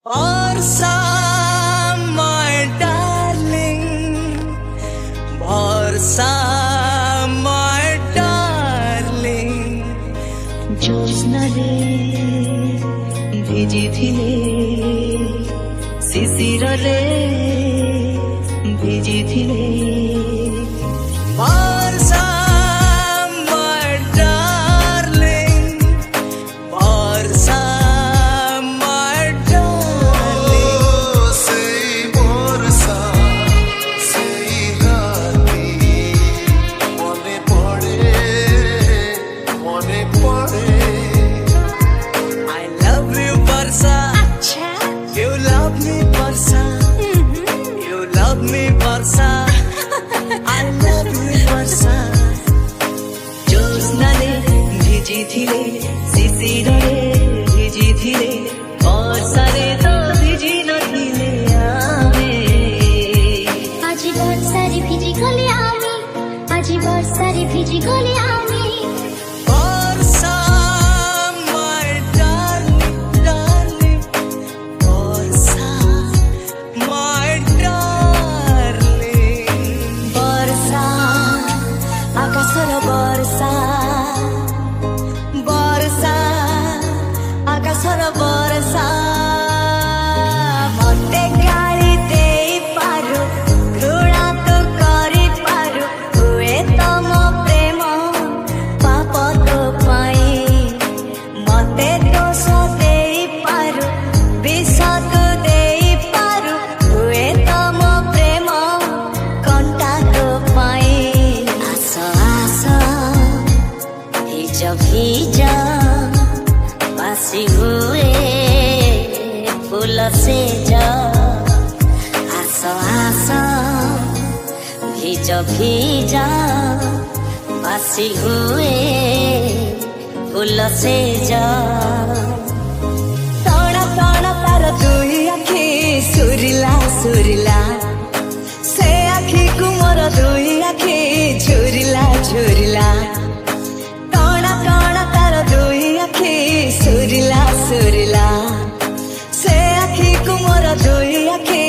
Barsa, my darling, Barsa, my darling. Jyotsna रे भिजी थिले शिशिर रे भिजी थिले Barsa, my darling, Barsa, my darling. Sei borsa, sei rati, mone pade. I love you, Barsa. You love me, Barsa. You love me, Barsa. I love you, Barsa. Jyotsna रे भिजी थिले शिशिर रे भिजी थिले वर्षा रे तो भिजी नथिले आमे আজি বর্ষারে ভিজি গলি আমি আজি বর্ষারে ভিজি গলি আমি Barsa, my darling, darling. Barsa, my darling. ବର୍ଷା ଆକାଶର ବର୍ଷା ବର୍ଷା ଆକାଶର ବର୍ଷା ମତେ ଗାଳି ଦେଇପାରୁ ଘୃଣା ତୁ କରିପାରୁ ହୁଏ ତମ ପ୍ରେମ ପାପ ତୋ ପାଇଁ ମତେ ଦୋଷ ଦେଇପାରୁ ବିଷ ତୁ ଦେଇପାରୁ ହୁଏ ତମ ପ୍ରେମ କଣ୍ଟା ତୋ ପାଇଁ ଆସ ଆସ ଭିଜ ଭିଜ ବାସି ହୁଏ ଫୁଲ ସେଜ ଆସ ଆସ ଭିଜ ଭିଜ ବାସି ହୁଏ ଫୁଲ ସେଜ ତଣ ତଣ ତାର ଦୁଇ ଆଖି ସୁରିଲା ସୁରିଲା ସେ ଆଖିକୁ ମୋର ଦୁଇ ଆଖି ଝୁରିଲା ଝୁରିଲା ତଣ ତଣ ତାର ଦୁଇ ଆଖି ସୁରିଲା ସୁରିଲା ସେ ଆଖିକୁ ମୋର ଦୁଇ ଆଖି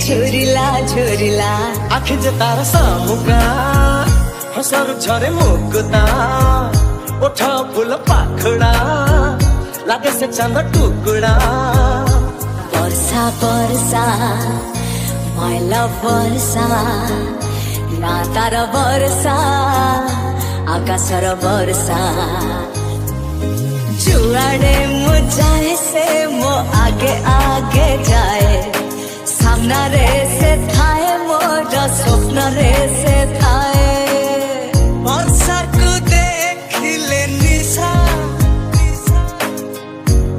ଝୁରିଲା ଝୁରିଲା ଆଖି ଯେ ତାର ସାମୁକା ହସରୁ ଝରେ ମୁକୁତା ଓଠ ଫୁଲ ପାଖୁଡ଼ା ଲାଗେ ସେ ଚାନ୍ଦ ଟୁକୁଡ଼ା ବର୍ଷା ବର୍ଷା my love ବର୍ଷା ନା ତାର ବର୍ଷା ଆକାଶର ବର୍ଷା ଯୁଆଡ଼େ ମୁଁ ଯାଏ ସେ ମୋ ଆଗେ ଆଗେ ଯାଏ ସାମ୍ନାରେ ସେ ଥାଏ ମୋର ସ୍ୱପ୍ନରେ ସେ ଥାଏ ବର୍ଷାକୁ ଦେଖିଲେ ନିଶା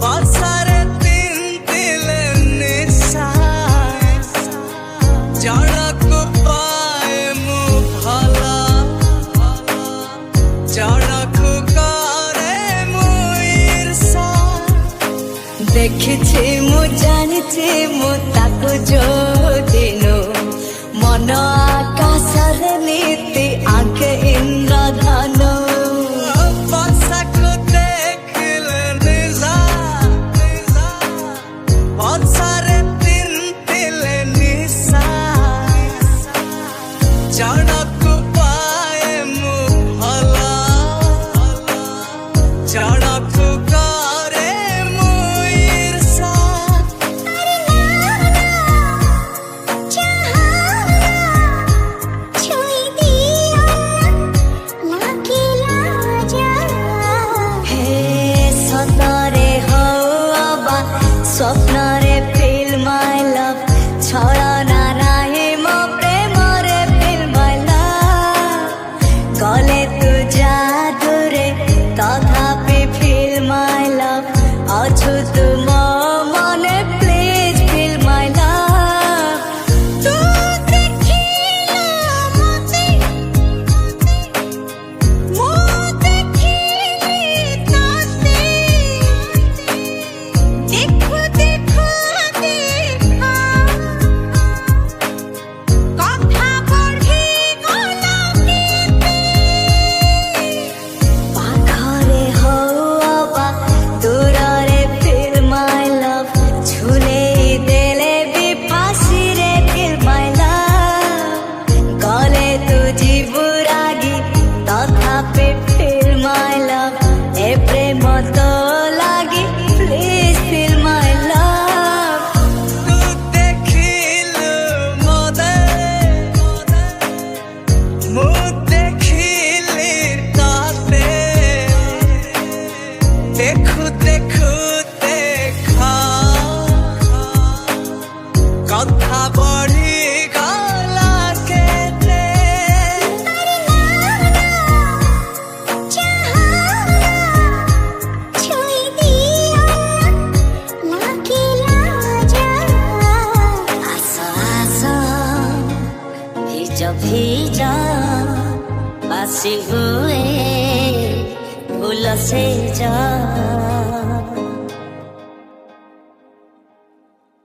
ବର୍ଷାରେ ପିନ୍ଧିଲେ ନିଶା ଜଣକୁ ପାଏ ମୁଁ ଭଲ ଜଣକୁ କରେ ମୁଁ ଈର୍ଷା ଦେଖିଛି ମୁଁ ଜାଣିଛି ମୁଁ ତାକୁ ଯୋଉଦିନୁ ମନ ଆକାଶରେ ନୀତି ଆଙ୍କେ ଇନ୍ଦ୍ରଧନୁ ବର୍ଷାକୁ ଦେଖିଲେ ନିଶା ବର୍ଷାରେ ପିନ୍ଧିଲେ ନିଶା ଜଣକୁ ପାଏ ମୁଁ ଭଲ ଜଣକୁ କରେ ମୁଁ ଈର୍ଷା ହେ ସତରେ ହଉ ଅବା ସ୍ୱପ୍ନରେ ଫିଲ୍ ମାଇ ଲଭ୍ ଛଳନା ନାହିଁ ମୋ ପ୍ରେମରେ ଫିଲ୍ ମାଇ ଲଭ୍ ଗଲେ ତୁ ଯାଦୁରେ ତଥାପି ଫିଲ୍ ମାଇ ଲଭ୍ ଅଛୁ ତୁ ମୋ ମନେ ପ୍ଲିଜ୍ ଫିଲ୍ ମାଇ ଲଭ୍ ତୁ ଦେଖିଲ ମୋତେ ମୁଁ ଦେଖିଲି ତତେ ଦେଖୁ ଦେଖୁ भीजा बासी हुए फूल से जा